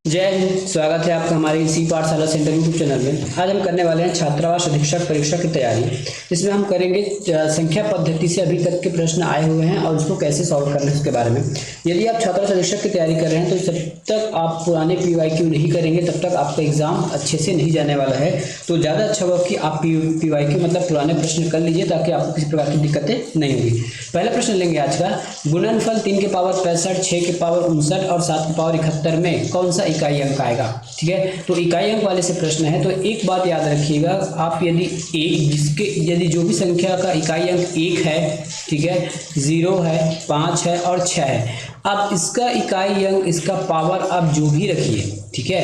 जय हिंद। स्वागत है आपका हमारे इसी पाठशाला सेंटर यूट्यूब चैनल में। आज हम करने वाले हैं छात्रावास अधीक्षक परीक्षा की तैयारी। इसमें हम करेंगे संख्या पद्धति से अभी तक के प्रश्न आए हुए हैं और उसको कैसे सॉल्व करना है उसके बारे में। यदि आप छात्रावास अधीक्षक की तैयारी कर रहे हैं तो जब तक आप पुराने पीवाईक्यू नहीं करेंगे तब तक आपका एग्जाम अच्छे से नहीं जाने वाला है। तो ज़्यादा अच्छा होगा कि आप पीवाईक्यू मतलब पुराने प्रश्न कर लीजिए ताकि आपको किसी प्रकार की दिक्कतें नहीं होगी। पहला प्रश्न लेंगे आज का। गुणनफल 3 के पावर 65, 6 के पावर 59 और 7 के पावर 71 में कौन सा इकाई अंक आएगा। ठीक है, तो इकाई अंक वाले से प्रश्न है। तो एक बात याद रखिएगा, आप यदि जो भी संख्या का इकाई अंक 1 है, ठीक है, 0 है, 5 है और 6 है, आप इसका इकाई अंक, इसका पावर आप जो भी रखिए, ठीक है,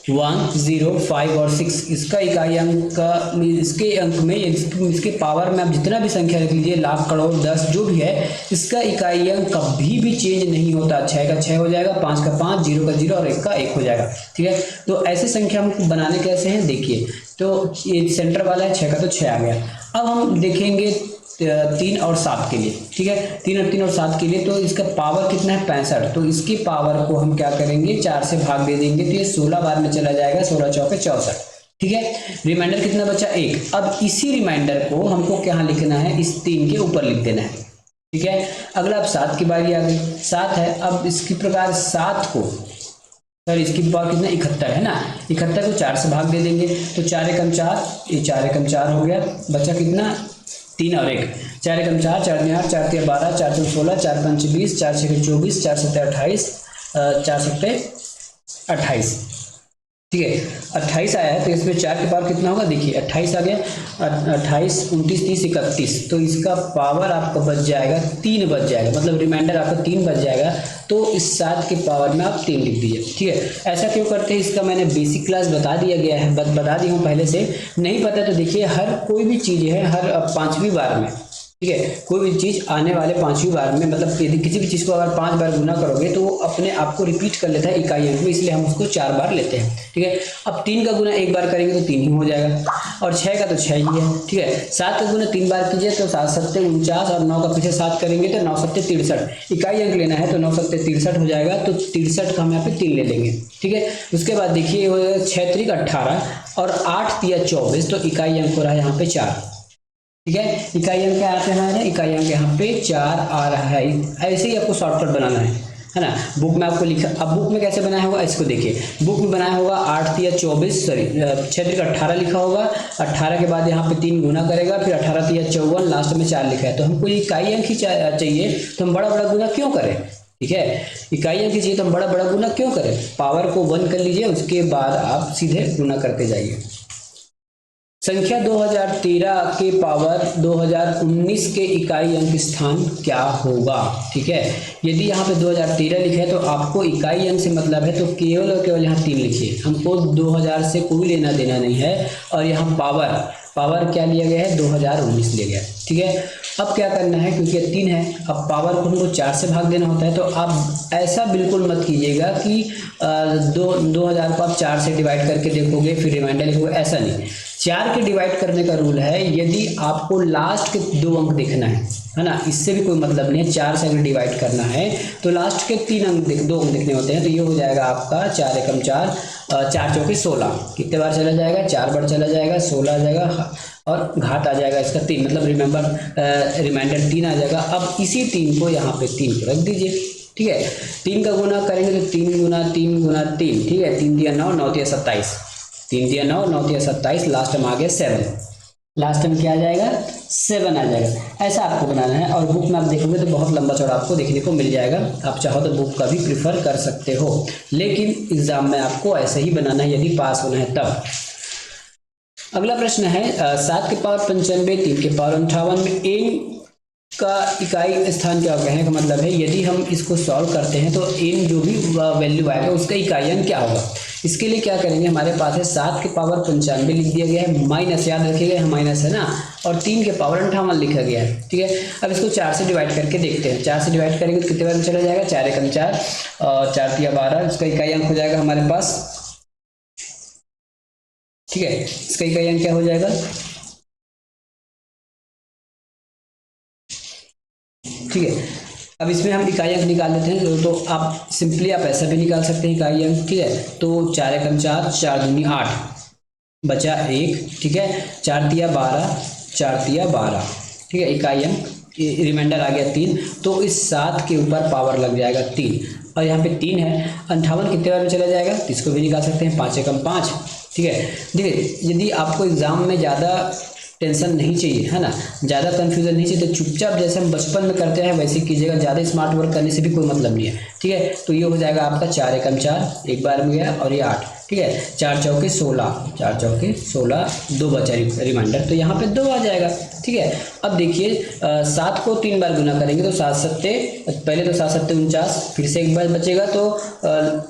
1, 0, 5 और 6, इसका इकाई अंक का इसके अंक में इसके पावर में आप जितना भी संख्या रख लीजिए, लाख, करोड़, 10 जो भी है, इसका इकाई अंक कभी भी चेंज नहीं होता। 6 का 6 हो जाएगा, 5 का 5, 0 का 0 और 1 का 1 हो जाएगा। ठीक है, तो ऐसे संख्या हमको बनाने कैसे हैं देखिए। तो ये सेंटर वाला है, 6 का तो 6 आ गया। अब हम देखेंगे 3 और 7 के लिए। ठीक है, 3 और 7 के लिए तो इसका पावर कितना है 65। तो इसके पावर को हम क्या करेंगे, 4 से भाग दे देंगे तो ये 16 बार में चला जाएगा, 16 चौके 64। ठीक है, रिमाइंडर कितना बचा 1। अब इसी रिमाइंडर को हमको क्या लिखना है, इस 3 के ऊपर लिख देना है। ठीक है, अगला अब 7 की बारी आ गई। 7 है, अब इसकी प्रकार 7 को, सर इसकी पावर कितना 71 है ना, 71 को 4 से भाग दे देंगे तो 4 एकम 4, ये 4 एकम 4 हो गया, बचा कितना 3 और 1, 4 एकम 4, 4 दूनी 8, 4 तिया 12, 4 चौक 16, 4 पंच 20, 4 छः 24, 4 सत्ते 28, 4 सत्ते 28। ठीक है, 28 आया है तो इसमें 4 के पावर कितना होगा देखिए, 28 आ गया, 28, 29, 30, 31, तो इसका पावर आपका बच जाएगा 3 बच जाएगा, मतलब रिमाइंडर आपका 3 बच जाएगा। तो इस 7 के पावर में आप 3 लिख दीजिए। ठीक है, ऐसा क्यों करते हैं इसका मैंने बेसिक क्लास बता दिया गया है, बता दी हूँ पहले से। नहीं पता तो देखिए, हर कोई भी चीज़ है, हर 5वीं बार में, ठीक है, कोई भी चीज आने वाले 5वीं बार में, मतलब यदि किसी भी चीज को अगर 5 बार गुना करोगे तो वो अपने आप को रिपीट कर लेता है इकाई अंक में, इसलिए हम उसको 4 बार लेते हैं। ठीक है, अब 3 का गुना 1 बार करेंगे तो 3 ही हो जाएगा, और 6 का तो 6 ही है। ठीक है, 7 का गुना 3 बार कीजिए तो 7 सत्ते 49, और 9 का पीछे 7 करेंगे तो 9 सत्ते 63, इकाई अंक लेना है तो 9 सत्ते 63 हो जाएगा, तो 63 का हम यहाँ पे 3 ले लेंगे। ठीक है, उसके बाद देखिए 6 त्रिक 18 और 8 तिया 24, तो इकाई अंक हो रहा है यहाँ पे 4। ठीक है, इकाई अंक क्या आते हैं, इकाई अंक यहाँ पे 4 आ रहा है। ऐसे ही आपको शॉर्टकट बनाना है ना। बुक में आपको लिखा, अब बुक में कैसे बनाया होगा इसको देखिए। बुक में बनाया होगा 8 तिया 24, सॉरी 6 त्रिक 18 लिखा होगा, 18 के बाद यहाँ पे 3 गुना करेगा, फिर 18 तिया 54, लास्ट में 4 लिखा है। तो हमको इकाई अंक ही चाहिए, तो हम बड़ा बड़ा गुना क्यों करें। ठीक है, इकाई अंक चाहिए तो हम बड़ा बड़ा गुना क्यों करें, पावर को 1 कर लीजिए, उसके बाद आप सीधे गुना करते जाइए। संख्या 2013 के पावर 2019 के इकाई अंक स्थान क्या होगा। ठीक है, यदि यहाँ पे 2013 लिखा है तो आपको इकाई अंक से मतलब है, तो केवल और केवल यहाँ 3 लिखिए, हमको 2000 से कोई लेना देना नहीं है। और यहाँ पावर क्या लिया गया है, 2019 लिया गया है। ठीक है, अब क्या करना है, क्योंकि 3 है, अब पावर को हमको 4 से भाग देना होता है। तो आप ऐसा बिल्कुल मत कीजिएगा कि 2000 को आप 4 से डिवाइड करके देखोगे फिर रिमाइंडर लिखोगे, ऐसा नहीं। 4 के डिवाइड करने का रूल है, यदि आपको लास्ट के 2 अंक देखना है ना, इससे भी कोई मतलब नहीं है। 4 से अगर डिवाइड करना है तो लास्ट के 3 अंक 2 अंक देखने होते हैं। तो ये हो जाएगा आपका 4 एकम 4, 4 चौके 16, कितने बार चला जाएगा, 4 बार चला जाएगा, 16 आ जाएगा, और घात आ जाएगा इसका 3, मतलब रिमाइंडर 3 आ जाएगा। अब इसी 3 को यहाँ पे 3 को रख दीजिए। ठीक है, 3 का गुना करेंगे तो 3 गुना 3 गुना 3, ठीक है, 3 दिया 9, 9 दिया 27, 3 दिया 9, 9 दिया 27, लास्ट में आ गया 7, लास्ट में क्या आ जाएगा 7 आ जाएगा। ऐसा आपको बनाना है, और बुक में आप देखोगे तो बहुत लंबा चौड़ा आपको देखने को मिल जाएगा। आप चाहो तो बुक का भी प्रिफर कर सकते हो, लेकिन एग्जाम में आपको ऐसे ही बनाना है यदि पास होना है तब। अगला प्रश्न है 7 के पावर 95, 3 के पावर 58 में n का इकाई स्थान क्या होगा। कहने का मतलब है, यदि हम इसको सॉल्व करते हैं तो n जो भी वैल्यू आएगा उसका इकाई अंक क्या होगा। इसके लिए क्या करेंगे, हमारे पास है 7 के पावर 95 लिख दिया गया है, माइनस, याद रखिएगा यहाँ माइनस है ना, और 3 के पावर 58 लिखा गया है। ठीक है, अब इसको 4 से डिवाइड करके देखते हैं। 4 से डिवाइड करेंगे तो कितने बार में चला जाएगा, 4 एकम 4 और 4 तिया 12, इसका इकाई अंक हो जाएगा हमारे पास। ठीक है, इसका इकाई अंक क्या हो जाएगा, ठीक है, अब इसमें हम इकाई अंक निकाल लेते हैं, तो आप सिंपली आप ऐसा भी निकाल सकते हैं इकाई अंक, ठीक है। तो 4 एकम 4, 4 दूनी 8, बचा 1, ठीक है। 4 तिया 12, 4 तिया 12, ठीक है। इकाई अंक रिमाइंडर आ गया 3, तो इस 7 के ऊपर पावर लग जाएगा 3, और यहाँ पे 3 है। 58 कितने बार में चला जाएगा, तो इसको भी निकाल सकते हैं, 5 एकम 5, ठीक है। देखिए यदि आपको एग्जाम में ज़्यादा टेंशन नहीं चाहिए, है ना, ज़्यादा कन्फ्यूजन नहीं चाहिए, तो चुपचाप जैसे हम बचपन में करते हैं वैसे कीजिएगा, ज़्यादा स्मार्ट वर्क करने से भी कोई मतलब नहीं है, ठीक है। तो ये हो जाएगा आपका 4 एकम 4, एक बार में गया, और ये 8, ठीक है। 4 चौके 16, 4 चौके 16, 2 बचा रिमाइंडर, तो यहाँ पे 2 आ जाएगा, ठीक है। अब देखिए 7 को 3 बार गुना करेंगे तो 7 सत्ते, पहले तो 7 सत्ते 49, फिर से एक बार बचेगा तो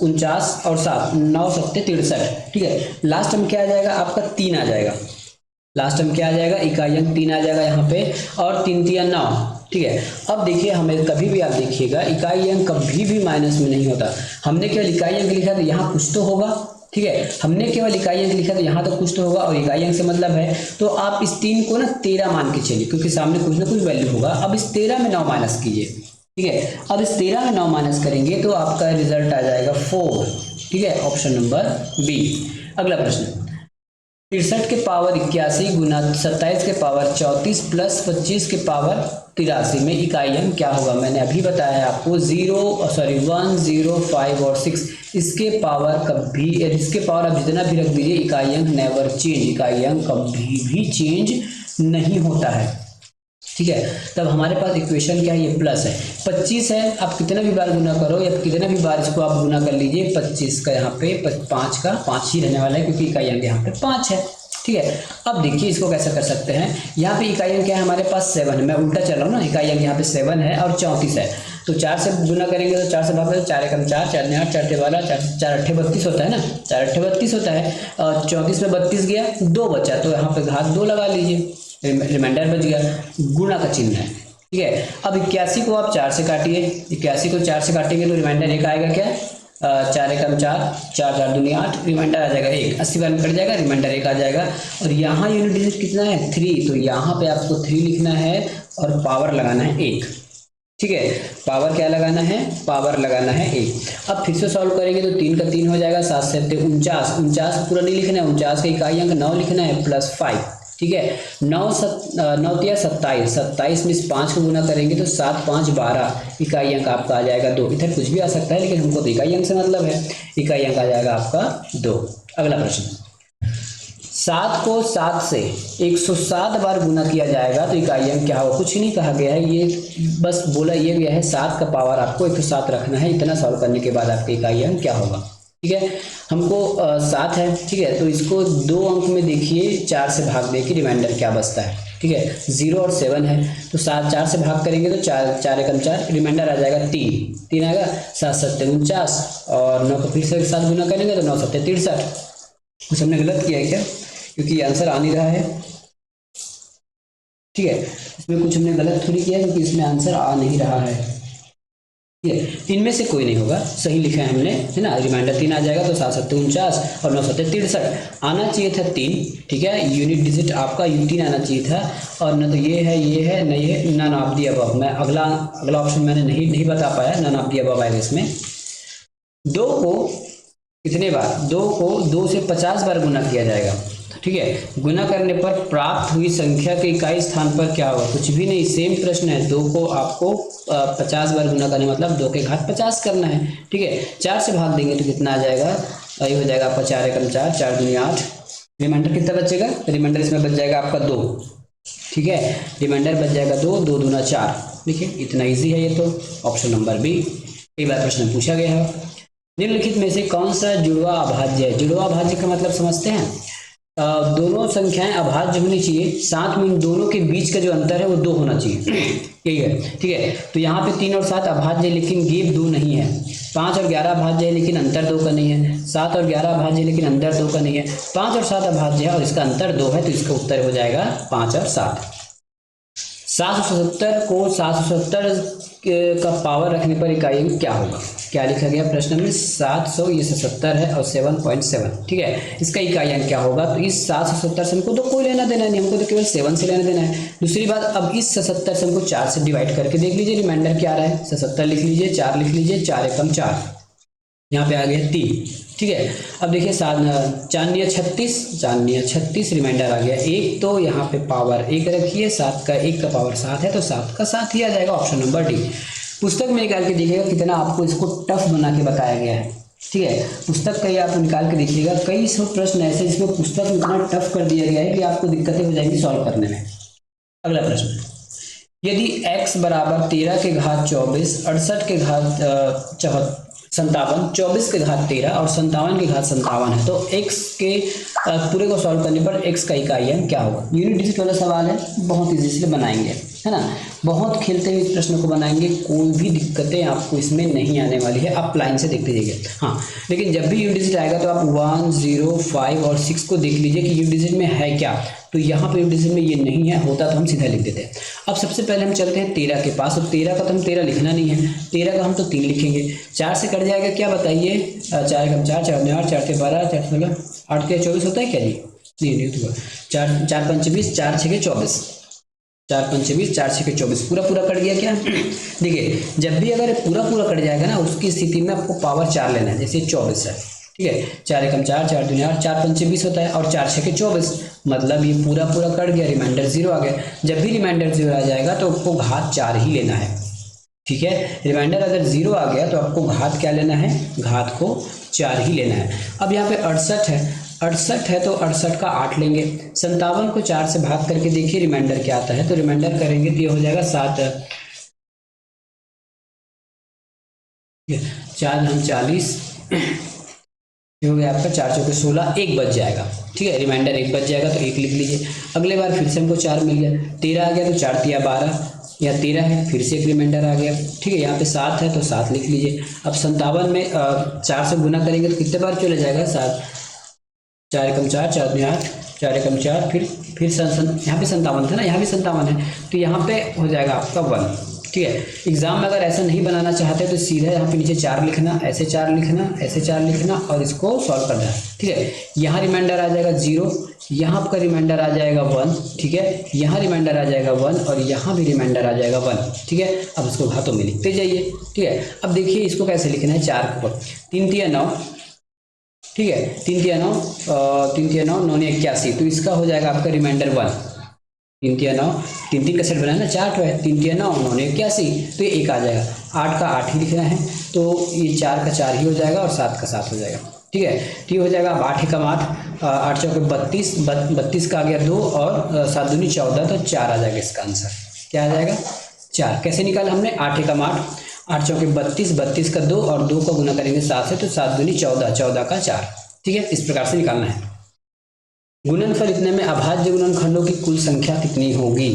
49 और 7, 9 सत्ते 63, ठीक है। लास्ट में क्या आ जाएगा आपका 3 आ जाएगा, लास्ट में क्या आ जाएगा, इकाई अंक 3 आ जाएगा यहाँ पे, और 3 तिया 9, ठीक है। अब देखिए हमें कभी भी आप देखिएगा इकाई अंक कभी भी माइनस में नहीं होता। हमने केवल इकाई अंक लिखा तो यहाँ कुछ तो होगा, ठीक है। हमने केवल इकाई अंक लिखा तो यहाँ तो कुछ तो होगा, और इकाई अंक से मतलब है, तो आप इस 3 को ना 13 मान के चलिए, क्योंकि सामने कुछ ना कुछ वैल्यू होगा। अब इस 13 में 9 माइनस कीजिए, ठीक है। अब इस 13 में 9 माइनस करेंगे तो आपका रिजल्ट आ जाएगा 4, ठीक है। Option number B. अगला प्रश्न, 63 के पावर 81 गुना 27 के पावर 34 प्लस 25 के पावर 83 में इकाई अंक क्या होगा। मैंने अभी बताया है आपको 1, 0, 5 और 6, इसके पावर कभी, इसके पावर आप जितना भी रख दीजिए, इकाई अंक नेवर चेंज, इकाई अंक कभी भी चेंज नहीं होता है, ठीक है। तब हमारे पास इक्वेशन क्या है, ये प्लस है। 25 है, आप कितना भी बार गुना करो या कितना भी बार इसको आप गुना कर लीजिए, 25 का यहाँ पे 5 का 5 ही रहने वाला है, क्योंकि इकाई अंक यहाँ पे 5 है, ठीक है। अब देखिए इसको कैसे कर सकते हैं, यहाँ पे इकाई अंक क्या है हमारे पास 7 है, मैं उल्टा चल रहा हूँ ना, इकाई अंक यहाँ पे 7 है और 34 है, तो 4 से गुना करेंगे तो 4 से भाग करें, 4 एकम 4, 4 9 8, 4 12, 4 8 32 होता है ना, 4 8 32 होता है, और 34 में 32 गया, 2 बचा, तो यहाँ पे घात 2 लगा लीजिए, रिमाइंडर बच गया, गुणा का चिन्ह है, ठीक है। अब 81 को आप 4 से काटिए, 81 को 4 से काटेंगे तो रिमाइंडर 1 आएगा, क्या 4 एकम 4, 4 4 दूनी 8, रिमाइंडर आ जाएगा 1, 80 बार में कट जाएगा, रिमाइंडर 1 आ जाएगा। और यहाँ यूनिट डिजिट कितना है 3, तो यहाँ पे आपको 3 लिखना है और पावर लगाना है 1, ठीक है। पावर क्या लगाना है, पावर लगाना है 1। अब फिर से सॉल्व करेंगे तो 3 का 3 हो जाएगा, 7 से 49, 49 पूरा नहीं लिखना है, 49 का इकाई अंक 9 लिखना है प्लस 5, ठीक है। 9 तिया 27, 27 में इस 5 को गुना करेंगे तो 7 5 12, इकाई अंक आपका आ जाएगा 2। इधर कुछ भी आ सकता है लेकिन हमको तो इकाई अंक से मतलब है, इकाई अंक आ जाएगा आपका 2। अगला प्रश्न, 7 को 7 से 107 बार गुना किया जाएगा तो इकाई अंक क्या होगा। कुछ नहीं कहा गया है, ये बस बोला ये गया है 7 का पावर आपको 107 रखना है, इतना सॉल्व करने के बाद आपका इकाई अंक क्या होगा, ठीक है। हमको 7 है, ठीक है, तो इसको 2 अंक में देखिए 4 से भाग दे के रिमाइंडर क्या बचता है, ठीक है। 0 और 7 है, तो 7 4 से भाग करेंगे तो 4 एकम 4, रिमाइंडर आ जाएगा 3 आएगा, 7 7 49, और 9 को फिर से एक साथ गुना करेंगे तो 9 7 63। कुछ हमने गलत किया है क्या, क्योंकि आंसर आ नहीं रहा है, ठीक है। इसमें कुछ हमने गलत थोड़ी किया क्योंकि इसमें आंसर आ नहीं रहा है, ठीक है। इनमें से कोई नहीं होगा, सही लिखा है हमने, है ना। रिमाइंडर 3 आ जाएगा तो 7 7 49 और 9 7 63, आना चाहिए था 3, ठीक है। यूनिट डिजिट आपका U3 आना चाहिए था, और न तो ये है नहीं है, नन ऑफ दी अबव। मैं अगला ऑप्शन मैंने नहीं बता पाया, नन ऑफ दी अबव आएगा इसमें। 2 को कितने बार, 2 को 2 से 50 बार गुना किया जाएगा, ठीक है। गुना करने पर प्राप्त हुई संख्या के इकाई स्थान पर क्या होगा, कुछ भी नहीं, सेम प्रश्न है। 2 को आपको 50 बार गुना करने मतलब 2 के घात 50 करना है, ठीक है। 4 से भाग देंगे तो कितना आ जाएगा, ये हो जाएगा आपका 4 एकम 4, 4 दूनी 8, रिमाइंडर कितना बचेगा, रिमाइंडर इसमें बच जाएगा आपका 2, ठीक है। रिमाइंडर बच जाएगा 2, 2 दूना 4, देखिए इतना ईजी है ये तो, ऑप्शन नंबर बी। कई बार प्रश्न पूछा गया है। निम्नलिखित में से कौन सा जुड़वा अभाज्य है। जुड़वा अभाज्य का मतलब समझते हैं, दोनों संख्याएं अभाज्य होनी चाहिए, साथ में इन दोनों के बीच का जो अंतर है वो 2 होना चाहिए, यही है, ठीक है। तो यहाँ पे 3 और 7 अभाज्य है लेकिन गैप 2 नहीं है। 5 और 11 अभाज्य है लेकिन अंतर 2 का नहीं है। 7 और 11 अभाज्य है लेकिन अंतर 2 का नहीं है। 5 और 7 अभाज्य है और इसका अंतर 2 है, तो इसका उत्तर हो जाएगा 5 और 7। 770 को 770 का पावर रखने पर इकाई अंक क्या होगा? क्या लिखा गया प्रश्न में? 700, ये 77 है और 7.7, ठीक है। इसका इकाई अंक क्या होगा? तो इस 770 से हमको तो कोई लेना देना नहीं, हमको तो केवल 7 से लेना देना है। दूसरी बात, अब इस 77 से हमको 4 से डिवाइड करके देख लीजिए रिमाइंडर क्या आ रहा है। 77 लिख लीजिए, 4 लिख लीजिए, 4 एकम 4, यहाँ पे आ गया 3, ठीक है। अब देखिए 7 4 36, 4 36 रिमाइंडर आ गया 1, तो यहाँ पे पावर 1 रखिए, 7 का 1 का पावर 7 है, तो 7 का 7 ही आ जाएगा, ऑप्शन नंबर डी। पुस्तक में निकाल के देखिएगा कितना आपको इसको टफ बना के बताया गया है, ठीक है। पुस्तक का ही आप निकाल के देखिएगा, कई सौ प्रश्न ऐसे जिसमें पुस्तक में इतना टफ कर दिया गया है कि आपको दिक्कतें हो जाएंगी सॉल्व करने में। अगला प्रश्न, यदि x बराबर 13 के घात 24, 68 के घात 57, 24 के घात 13 और 57 के घात 57 है, तो x के पूरे को सॉल्व करने पर x का इकाई अंक क्या होगा? यूनिट डिजिट वाला सवाल है, बहुत इजी से बनाएंगे, है ना। बहुत खेलते हुए इस प्रश्न को बनाएंगे, कोई भी दिक्कतें आपको इसमें नहीं आने वाली है। आप लाइन से देखते जाइए। हाँ, लेकिन जब भी यूनिट डिजिट आएगा तो आप 1, 0, 5 और 6 को देख लीजिए कि यूनिट डिजिट में है क्या। तो यहाँ पे यूनिट डिजिट में ये नहीं है, होता तो हम सीधा लिख देते हैं। अब सबसे पहले हम चलते हैं 13 के पास। अब 13 का तो हम 13 लिखना नहीं है, 13 का हम तो 3 लिखेंगे। 4 से कट जाएगा क्या बताइए? 4 एकम 4, 4 दूनी 8, 4 से 12, 4 से 16, 8 के 24 होता है क्या जी? नहीं तो 4 4 पंच 20, 4 6 के 24, 4 पंच 20, 4 6 के 24, पूरा कट गया क्या? देखिए जब भी अगर पूरा कट जाएगा ना, उसकी स्थिति में आपको पावर 4 लेना है। जैसे 24 है, ठीक है, 4 एकम 4, 4 दूनी 8, 4 पंच 20 होता है और 4 6 के 24, मतलब ये पूरा कट गया, रिमाइंडर 0 आ गया। जब भी रिमाइंडर 0 आ जाएगा तो आपको घात 4 ही लेना है, ठीक है। रिमाइंडर अगर 0 आ गया तो आपको घात क्या लेना है? घात को 4 ही लेना है। अब यहाँ पे 68 है, 68 है तो 68 का 8 लेंगे। 57 को 4 से भाग करके देखिए रिमाइंडर क्या आता है, तो रिमाइंडर करेंगे तो ये हो जाएगा 7, 4 हम 40, ये हो गया आपका 4 चौके 16, 1 बच जाएगा, ठीक है। रिमाइंडर 1 बच जाएगा तो 1 लिख लीजिए। अगले बार फिर से हमको 4 मिल गया, 13 आ गया तो 4 तिया 12 या 13 है, फिर से एक रिमाइंडर आ गया, ठीक है। यहाँ पे 7 है तो 7 लिख लीजिए। अब 57 में 4 से गुना करेंगे तो कितने बार चले जाएगा? 7, 4 एकम 4, 4 दूनी 8, 4 एकम 4, फिर यहाँ पे 57 था ना, यहाँ भी 57 है, तो यहाँ पे हो जाएगा आपका 1, ठीक है। एग्जाम में अगर ऐसा नहीं बनाना चाहते तो सीधा यहाँ पे नीचे 4 लिखना, ऐसे 4 लिखना, ऐसे 4 लिखना और इसको सॉल्व करना है, ठीक है। यहाँ रिमाइंडर आ जाएगा 0, यहाँ आपका रिमाइंडर आ जाएगा 1, ठीक है। यहाँ रिमाइंडर आ जाएगा 1 और यहाँ भी रिमाइंडर आ जाएगा 1, ठीक है। अब इसको घातों में लिखते जाइए, ठीक है। अब देखिए इसको कैसे लिखना है, 4 के ऊपर 3 तिया 9, ठीक है, 3 तिया 9, 3 तिया 9, 9 81, तो इसका हो जाएगा आपका रिमाइंडर 1। 3 तिया 9, 3 का सेट बनाया ना, 4 है, 3 तिया 9, 9 81, तो ये 1 आ जाएगा। 8 का 8 ही लिखना है, तो ये 4 का 4 ही हो जाएगा और 7 का 7 हो जाएगा, ठीक है। तो ये हो जाएगा। अब 8 एकम 8, 8 चौके 32, 32 का आ गया 2 और 7 दूनी 14, तो 4 आ जाएगा इसका आंसर। क्या आ जाएगा? 4। कैसे निकाला हमने? 8 एकम 8, 8 चौके 32, 32 का 2 और 2 का गुना करेंगे 7 से, तो 7 दूनी 14, 14 का 4, ठीक है। इस प्रकार से निकालना है। गुणनफल इतने में अभाज्य गुणनखंडों की कुल संख्या कितनी होगी?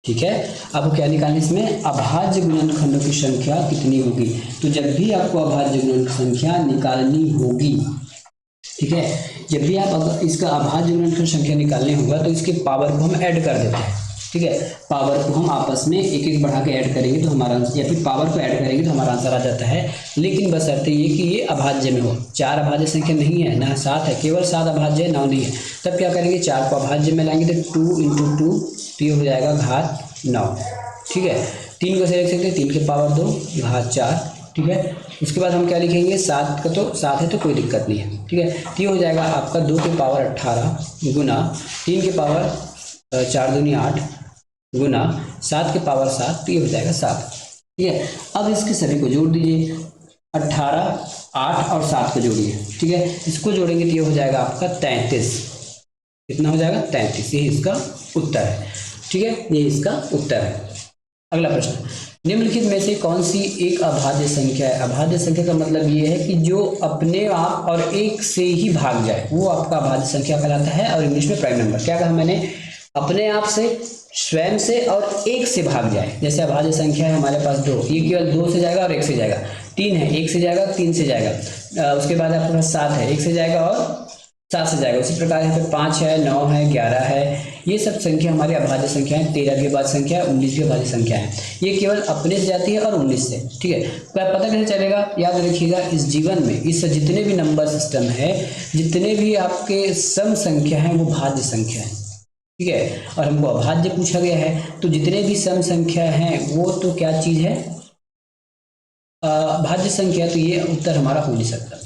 ठीक है, आपको क्या निकालना है इसमें? अभाज्य गुणनखंडों की संख्या कितनी होगी। तो जब भी आपको अभाज्य गुणनखंड संख्या निकालनी होगी, ठीक है, जब भी आप इसका अभाज्य गुणनखंड संख्या निकालने होगा तो इसके पावर को हम ऐड कर देते हैं, ठीक है। पावर को हम आपस में एक एक बढ़ा के ऐड करेंगे तो हमारा आंसर, या फिर पावर को ऐड करेंगे तो हमारा आंसर आ जाता है। लेकिन बशर्ते ये कि ये अभाज्य में हो। 4 अभाज्य संख्या नहीं है ना, 7 है, केवल 7 अभाज्य है, 9 नहीं है। तब क्या करेंगे? 4 को अभाज्य में लाएंगे तो 2 × 2, तो ये हो जाएगा घात 9, ठीक है। 3 को से लिख सकते हैं, 3 के पावर 2 घात 4, ठीक है। उसके बाद हम क्या लिखेंगे? 7 का तो 7 है तो कोई दिक्कत नहीं है, ठीक है। तो ये हो जाएगा आपका 2 के पावर 18 गुना 3 के पावर 4 दूनी 8 गुना 7 के पावर 7, तो ये हो जाएगा 7, ठीक है। अब इसके सभी को जोड़ दीजिए, 18, 8 और 7 को जोड़िए, ठीक है। इसको जोड़ेंगे तो ये हो जाएगा आपका 33। कितना हो जाएगा? 33। ये इसका उत्तर है, ठीक है, ये इसका उत्तर है। अगला प्रश्न, निम्नलिखित में से कौन सी एक अभाज्य संख्या है? अभाज्य संख्या का मतलब ये है कि जो अपने आप और 1 से ही भाग जाए वो आपका अभाज्य संख्या कहलाता है। और इंग्लिश में प्राइम नंबर। क्या कहा मैंने? अपने आप से, स्वयं से और 1 से भाग जाए। जैसे अभाज्य संख्या है हमारे पास 2, ये केवल 2 से जाएगा और 1 से जाएगा। 3 है, 1 से जाएगा, 3 से जाएगा। उसके बाद आपके पास 7 है, 1 से जाएगा और 7 से जाएगा। उसी प्रकार यहाँ पे 5 है, 9 है, 11 है, ये सब संख्या हमारी अभाज्य संख्या है। 13 भी अभाज्य संख्या है, 19 भी अभाज्य संख्या है। ये केवल अपने से जाती है और 19 से, ठीक है। तो आप पता कैसे चलेगा, याद रखिएगा इस जीवन में इस जितने भी नंबर सिस्टम है, जितने भी आपके सम संख्या है वो भाज्य संख्या है, ठीक है। और हमको अभाज्य पूछा गया है, तो जितने भी सम संख्या हैं वो तो क्या चीज है, भाज्य संख्या, तो ये उत्तर हमारा हो नहीं सकता।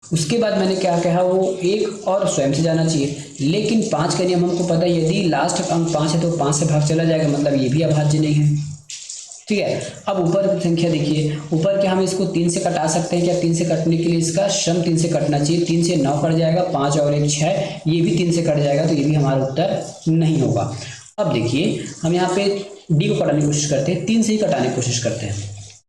उसके बाद मैंने क्या कहा, वो एक और स्वयं से जाना चाहिए, लेकिन 5 का नियम हमको पता है, यदि लास्ट अंक 5 है तो 5 से भाग चला जाएगा, मतलब ये भी अभाज्य नहीं है, ठीक है। अब ऊपर की संख्या देखिए, ऊपर क्या हम इसको 3 से कटा सकते हैं क्या? 3 से कटने के लिए इसका सम 3 से कटना चाहिए, 3 से 9 कट जाएगा, 5 और 1 6, ये भी 3 से कट जाएगा, तो ये भी हमारा उत्तर नहीं होगा। अब देखिए हम यहाँ पे डी को कटाने की कोशिश करते हैं, 3 से ही कटाने की कोशिश करते हैं,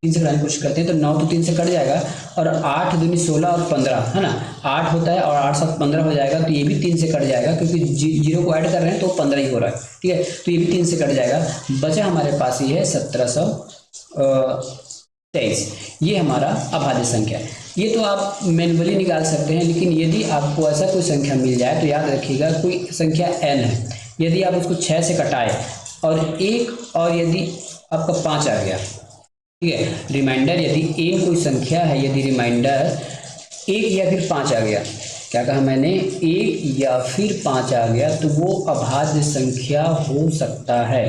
3 से कटाने की कोशिश करते हैं, तो 9 तो 3 से कट जाएगा, और 8 दूनी 16 और 15 है ना, 8 होता है और 8 7 15 हो जाएगा, तो ये भी 3 से कट जाएगा, क्योंकि जीरो को ऐड कर रहे हैं तो 15 ही हो रहा है, ठीक है। तो ये भी 3 से कट जाएगा, बचा हमारे पास ये है 1723, ये हमारा अभाज्य संख्या है। ये तो आप मैन्युअली निकाल सकते हैं, लेकिन यदि आपको ऐसा कोई संख्या मिल जाए तो याद रखिएगा, कोई संख्या n है, यदि आप उसको 6 से कटाए और 1 और यदि आपका 5 आ गया, ठीक है, रिमाइंडर यदि n कोई संख्या है, यदि रिमाइंडर 1 या फिर 5 आ गया, क्या कहा मैंने, 1 या फिर 5 आ गया, तो वो अभाज्य संख्या हो सकता है।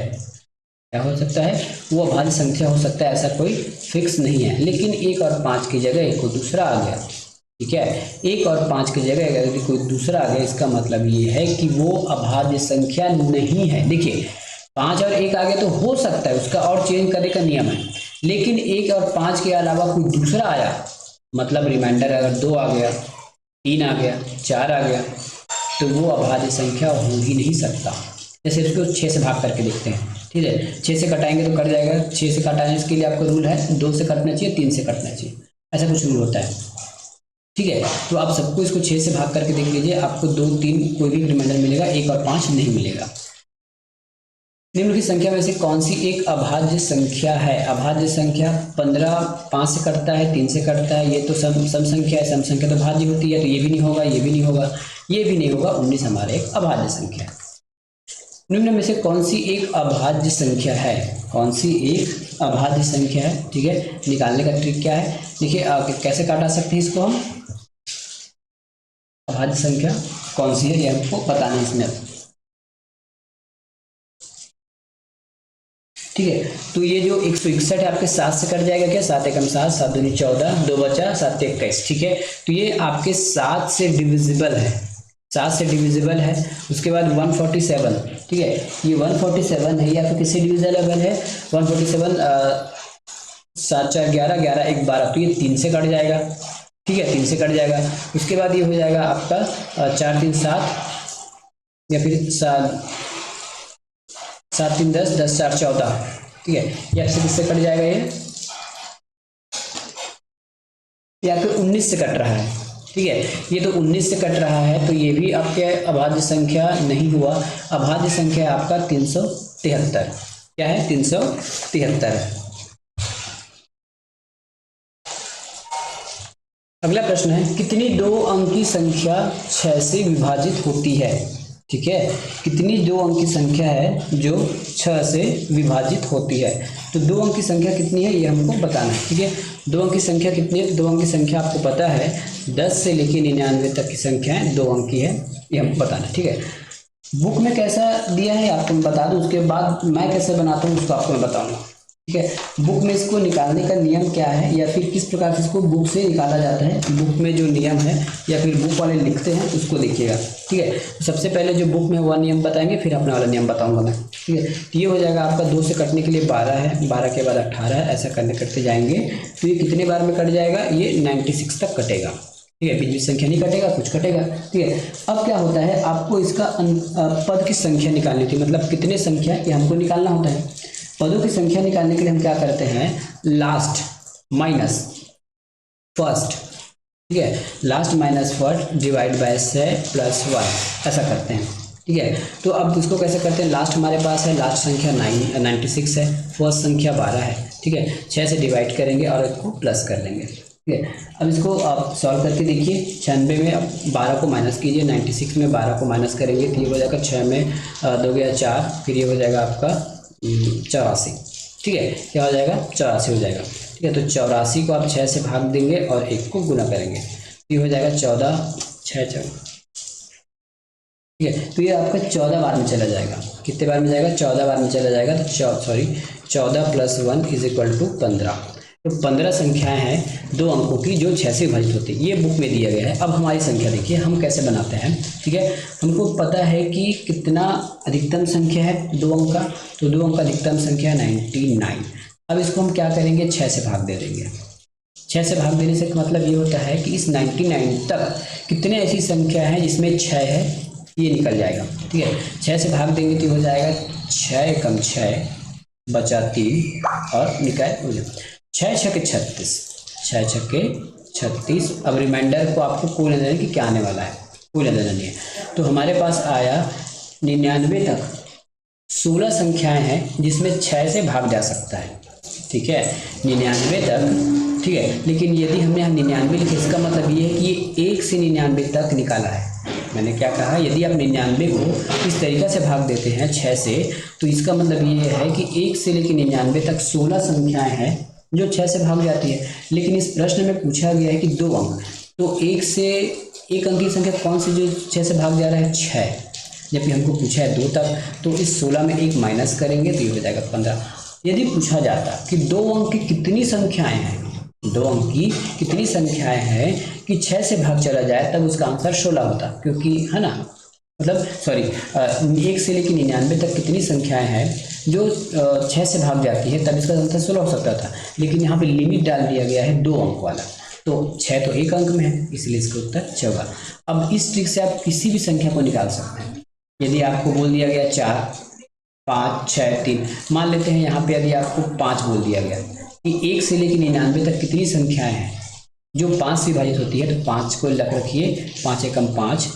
क्या हो सकता है? वो अभाज्य संख्या हो सकता है, ऐसा कोई फिक्स नहीं है। लेकिन 1 और 5 की जगह कोई दूसरा आ गया, ठीक है, 1 और 5 की जगह अगर कोई दूसरा आ गया, इसका मतलब ये है कि वो अभाज्य संख्या नहीं है। देखिए 5 और 1 आ गया तो हो सकता है, उसका और चेंज करने का नियम है, लेकिन 1 और 5 के अलावा कोई दूसरा आया, मतलब रिमाइंडर अगर 2 आ गया, 3 आ गया, 4 आ गया, तो वो अभाज्य संख्या हो ही नहीं सकता। जैसे इसको 6 से भाग करके देखते हैं, ठीक है, 6 से कटाएंगे तो कट जाएगा, 6 से कटाने के लिए आपका रूल है 2 से कटना चाहिए, 3 से कटना चाहिए, ऐसा कुछ रूल होता है, ठीक है। तो आप सबको इसको 6 से भाग करके देख लीजिए, आपको 2 3 कोई भी रिमाइंडर मिलेगा, 1 और 5 नहीं मिलेगा। निम्न की संख्या में से कौन सी एक अभाज्य संख्या है? अभाज्य संख्या 15 5 से कटता है, 3 से कटता है, ये तो सम संख्या है, सम संख्या तो भाज्य होती है, तो ये भी नहीं होगा, ये भी नहीं होगा, ये भी नहीं होगा, 19 हमारे एक अभाज्य संख्या है। निम्न में से कौन सी एक अभाज्य संख्या है? कौन सी एक अभाज्य संख्या है? ठीक है, निकालने का ट्रिक क्या है, देखिए कैसे काटा सकते हैं इसको हम। अभाज्य संख्या कौन सी है ये हमको बताना है इसमें, ठीक है। तो ये जो 161 है आपके 7 से कट जाएगा क्या, 7 एकम 7, 7 दूनी 14, 2 बचा 7 21, ठीक है। तो ये आपके 7 से डिविजिबल है, 7 से डिविजिबल है। उसके बाद 147, ठीक है, ये 147 है, या फिर किसी डिविजिबल है 147, 7 4 11, 11 1 12, तो ये 3 से कट जाएगा, ठीक है, 3 से कट जाएगा। उसके बाद ये हो जाएगा आपका 4 3 7, या फिर 7 3 10, 10 4 14, ठीक है, या फिर किससे कट जाएगा ये, या फिर 19 से कट रहा है, ठीक है, ये तो 19 से कट रहा है, तो ये भी आपके अभाज्य संख्या नहीं हुआ। अभाज्य संख्या आपका 373, क्या है, 373 है। अगला प्रश्न है, कितनी 2 अंकी संख्या 6 से विभाजित होती है? ठीक है, कितनी 2 अंक की संख्या है जो 6 से विभाजित होती है? तो 2 अंक की संख्या कितनी है ये हमको बताना है, ठीक है। 2 अंक की संख्या कितनी है? तो 2 अंक की संख्या आपको पता है 10 से लेकर 99 तक की संख्या 2 अंक की है, ये हमको बताना है, ठीक है। बुक में कैसा दिया है आपको मैं बता दूं, उसके बाद मैं कैसे बनाता हूँ उसको आपको मैं बताऊंगा, ठीक है। बुक में इसको निकालने का नियम क्या है, या फिर किस प्रकार से इसको बुक से निकाला जाता है, बुक में जो नियम है या फिर बुक वाले लिखते हैं उसको देखिएगा, ठीक है। तो सबसे पहले जो बुक में हुआ नियम बताएंगे, फिर अपना वाला नियम बताऊंगा मैं, ठीक है। तो ये हो जाएगा आपका 2 से कटने के लिए 12 है, 12 के बाद 18 है, ऐसा करते जाएंगे तो ये कितने बार में कट जाएगा, ये 96 तक कटेगा, ठीक है, बीच में संख्या नहीं कटेगा, कुछ कटेगा, ठीक है। अब क्या होता है, आपको इसका पद की संख्या निकालनी थी, मतलब कितने संख्या ये हमको निकालना होता है। पदों की संख्या निकालने के लिए हम क्या करते हैं, लास्ट माइनस फर्स्ट, ठीक है, last minus first divide by से प्लस 1, ऐसा करते हैं, ठीक है। तो अब इसको कैसे करते हैं, लास्ट हमारे पास है, लास्ट संख्या 96 है, फर्स्ट संख्या 12 है, ठीक है, 6 से डिवाइड करेंगे और इसको प्लस कर देंगे, ठीक है। अब इसको आप सॉल्व करके देखिए, 96 में अब 12 को माइनस कीजिए, 96 में 12 को माइनस करेंगे तो ये हो जाएगा 6 में 2 गया 4, फिर ये हो जाएगा आपका 84। ठीक है, क्या हो जाएगा 84 हो जाएगा। ठीक है, तो 84 को आप 6 से भाग देंगे और 1 को गुना करेंगे, ये हो जाएगा 14 6 4। ठीक है, तो ये आपका 14 बार में चला जाएगा। कितने बार में जाएगा? 14 बार में चला जाएगा। तो 14 + 1 = 15। तो 15 संख्याएं हैं 2 अंकों की जो 6 से विभाजित होती है, ये बुक में दिया गया है। अब हमारी संख्या देखिए हम कैसे बनाते हैं। ठीक है, हमको पता है कि कितना अधिकतम संख्या है 2 अंक का, तो 2 अंक का अधिकतम संख्या है 99। अब इसको हम क्या करेंगे? 6 से भाग दे देंगे। 6 से भाग देने से मतलब ये होता है कि इस 99 तक कितने ऐसी संख्या है जिसमें 6 है, ये निकल जाएगा। ठीक है, 6 से भाग देंगे तो हो जाएगा 6 × 6 बचा 3 और निकाय हो जाएगा 6 × 6 = 36, 6 × 6 = 36। अब रिमाइंडर को आपको कोई लेना नहीं कि क्या आने वाला है, कोई लेना नहीं है। तो हमारे पास आया 99 तक 16 संख्याएं हैं जिसमें 6 से भाग जा सकता है। ठीक है, 99 तक। ठीक है, लेकिन यदि हमने यहाँ 99 लिखे, इसका मतलब ये है कि ये 1 से 99 तक निकाला है। मैंने क्या कहा? यदि आप 99 को इस तरीक़ा से भाग देते हैं 6 से, तो इसका मतलब ये है कि 1 से लेकर 99 तक 16 संख्याएं हैं जो 6 से भाग जाती है। लेकिन इस प्रश्न में पूछा गया है कि 2 अंक, तो 1 अंक की संख्या कौन सी जो 6 से भाग जा रहा है? 6। जबकि हमको पूछा है 2 तक, तो इस 16 में 1 माइनस करेंगे तो ये हो जाएगा 15। यदि पूछा जाता कि 2 अंक की कितनी संख्याएं हैं, 2 अंक की कितनी संख्याएं हैं कि 6 से भाग चला जाए, तब उसका आंसर 16 होता, क्योंकि है ना, मतलब सॉरी 1 से लेकर 99 तक कितनी संख्याएं हैं जो 6 से भाग जाती है, तब इसका आंसर 16 हो सकता था। लेकिन यहाँ पे लिमिट डाल दिया गया है 2 अंक वाला, तो 6 तो 1 अंक में है, इसलिए इसका उत्तर 6 होगा। अब इस ट्रिक से आप किसी भी संख्या को निकाल सकते हैं। यदि आपको बोल दिया गया 4 5 6 3, मान लेते हैं यहाँ पे यदि आपको 5 बोल दिया गया कि 1 से लेकर 99 तक कितनी संख्याएं हैं जो 5 से विभाजित होती है, तो 5 को लग रखिए, 5 एकम 5।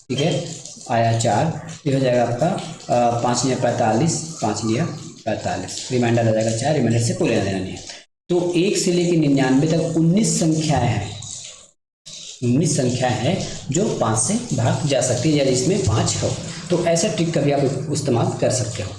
ठीक है, आया 4, ये हो जाएगा आपका 5 × 45, 5 × 45, रिमाइंडर आ जाएगा 4, रिमाइंडर से कोई लेना देना नहीं है। तो 1 से लेकर 99 तक 19 संख्याएं हैं, 19 संख्या है जो 5 से भाग जा सकती है, यदि इसमें 5 हो। तो ऐसा ट्रिक का भी आप इस्तेमाल कर सकते हो।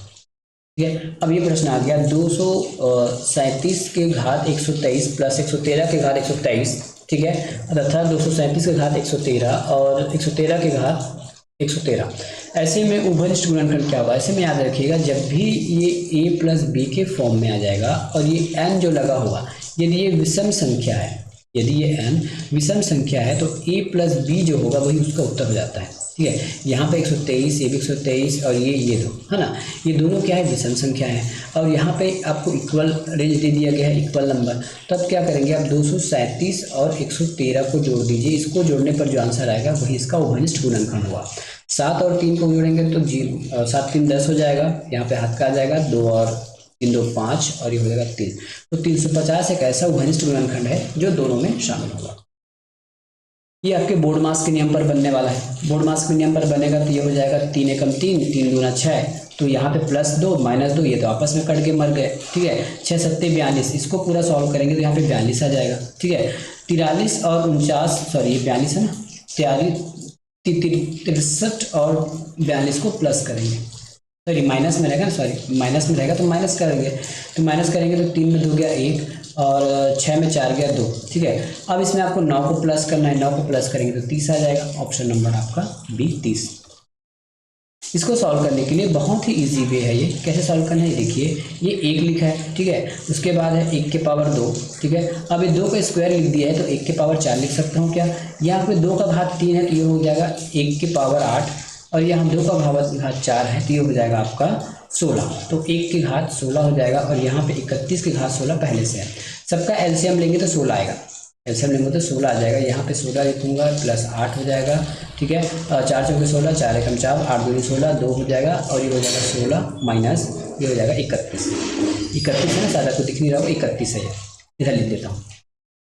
ठीक है, अब ये प्रश्न आ गया 237 के घात 123 प्लस 113 के घात 123। ठीक है, तथा 237 के घात 113 और 113 के घात 113। ऐसे में उभयनिष्ठ गुणनखंड क्या होगा? ऐसे में याद रखिएगा, जब भी ये a + b के फॉर्म में आ जाएगा और ये n जो लगा होगा, यदि ये विषम संख्या है, यदि ये n विषम संख्या है, तो a + b जो होगा वही उसका उत्तर हो जाता है। ठीक है, यहाँ पे 123, ये भी 123 और ये दो है ना, ये दोनों क्या है? विषम संख्या है। और यहाँ पे आपको इक्वल रेंज दे दिया गया है, इक्वल नंबर। तब क्या करेंगे आप? 237 और 113 को जोड़ दीजिए, इसको जोड़ने पर जो आंसर आएगा वही इसका उभयनिष्ठ गुणनखंड हुआ। 7 और 3 को जोड़ेंगे तो 7 × 3 = 10 हो जाएगा, यहाँ पे हाथ का आ जाएगा, 2 और 3 × 2 = 5 और ये हो जाएगा 3। तो 350 एक ऐसा उभयनिष्ठ गुणनखंड है जो दोनों में शामिल होगा। ये आपके बोर्ड मास के नियम पर बनने वाला है। बोर्ड मास के नियम पर बनेगा तो ये हो जाएगा 3 एकम 3, 3 दूना 6, तो यहाँ पे +2 -2, ये तो आपस में कट के मर गए। ठीक है, 6 7 42, इसको पूरा सॉल्व करेंगे तो यहाँ पे 42 आ जाएगा। ठीक है, 43 और 49, सॉरी ये 42 है ना, 63 और 42 को प्लस करेंगे, सॉरी माइनस में रहेगा ना, सॉरी माइनस में रहेगा तो माइनस करेंगे, तो माइनस करेंगे तो 3 में 2 गया 1 और 6 में 4 गया 2। ठीक है, अब इसमें आपको 9 को प्लस करना है, 9 को प्लस करेंगे तो 30 आ जाएगा। ऑप्शन नंबर आपका बी 30। इसको सॉल्व करने के लिए बहुत ही इजी वे है। ये कैसे सॉल्व करना है देखिए, ये 1 लिखा है। ठीक है, उसके बाद है 1 की पावर 2। ठीक है, अब ये 2 का स्क्वायर लिख दिया है तो 1 की पावर 4 लिख सकता हूँ क्या? यहाँ पे 2 का घात 3 है तो ये हो जाएगा 1 की पावर 8 और यहाँ 2 का घात 4 है तो ये हो जाएगा आपका 16। तो 1 की घात 16 हो जाएगा और यहाँ पे 31 की घात 16 पहले से है। सबका एलसीएम लेंगे तो 16 आएगा, एलसीएम लेंगे तो 16 आ जाएगा। यहाँ पे 16 लिखूंगा प्लस 8 हो जाएगा। ठीक है, 4 × 4 = 16, 4 एकम 4, 8 दूनी 16, 2 हो जाएगा और ये हो जाएगा 16 माइनस ये हो जाएगा 31। 31 है ना, ज़्यादा को दिख नहीं रहा होगा, 31 है, इधर लिख देता हूँ।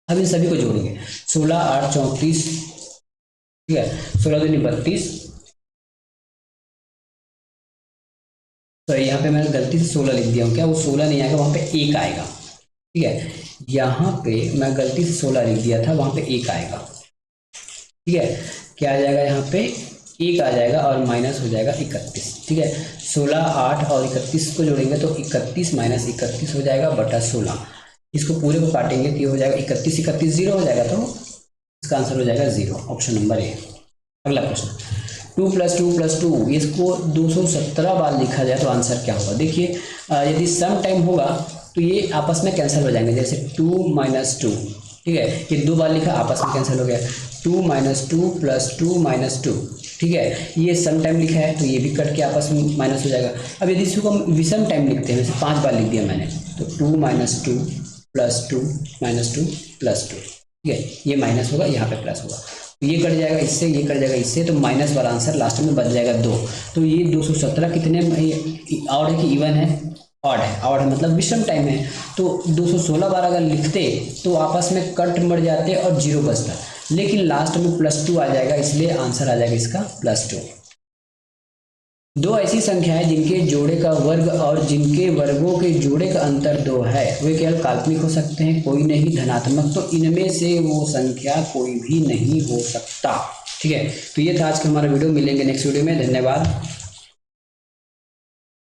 अब इन सभी को जोड़ेंगे, 16 8 34, ठीक है, 16 दूनी 32, तो यहाँ पे मैंने गलती से 16 लिख दिया हूँ, क्या वो 16 नहीं आएगा, वहाँ पे 1 आएगा। ठीक है, यहाँ पे मैं गलती से 16 लिख दिया था, वहाँ पे 1 आएगा। ठीक है, क्या आ जाएगा यहाँ पे 1 आ जाएगा और माइनस हो जाएगा 31। ठीक है, 16, 8 और 31 को जोड़ेंगे तो 31 माइनस 31 हो जाएगा बटा 16। इसको पूरे को काटेंगे तो ये हो जाएगा 31, 31 जीरो हो जाएगा, तो इसका आंसर हो जाएगा 0, ऑप्शन नंबर ए। अगला प्रश्न, 2 + 2 + 2, इसको 217 बार लिखा जाए तो आंसर क्या होगा। देखिए यदि सम टाइम होगा तो ये आपस में कैंसिल हो जाएंगे, जैसे 2 - 2। ठीक है, ये 2 बार लिखा आपस में कैंसिल हो गया, 2 - 2 + 2 - 2। ठीक है, ये सम टाइम लिखा है तो ये भी कट के आपस में माइनस हो जाएगा। अब यदि इसको हम विषम टाइम लिखते हैं, जैसे 5 बार लिख दिया मैंने, तो 2 - 2 + 2 - 2 + 2। ठीक है, ये माइनस होगा, यहाँ पे प्लस होगा, तो ये कट जाएगा इससे, ये कट जाएगा इससे, तो माइनस वाला आंसर लास्ट में बच जाएगा 2। तो ये 217 कितने ऑड है कि इवन है? ऑड है। ऑड है मतलब विषम टाइम है, तो 216 बार अगर लिखते तो आपस में कट मर जाते और 0 बचता, लेकिन लास्ट में +2 आ जाएगा, इसलिए आंसर आ जाएगा इसका +2। दो ऐसी संख्याएं जिनके जोड़े का वर्ग और जिनके वर्गों के जोड़े का अंतर 2 है, वे केवल काल्पनिक हो सकते हैं, कोई नहीं धनात्मक, तो इनमें से वो संख्या कोई भी नहीं हो सकता। ठीक है, तो ये था आज का हमारा वीडियो, मिलेंगे नेक्स्ट वीडियो में, धन्यवाद।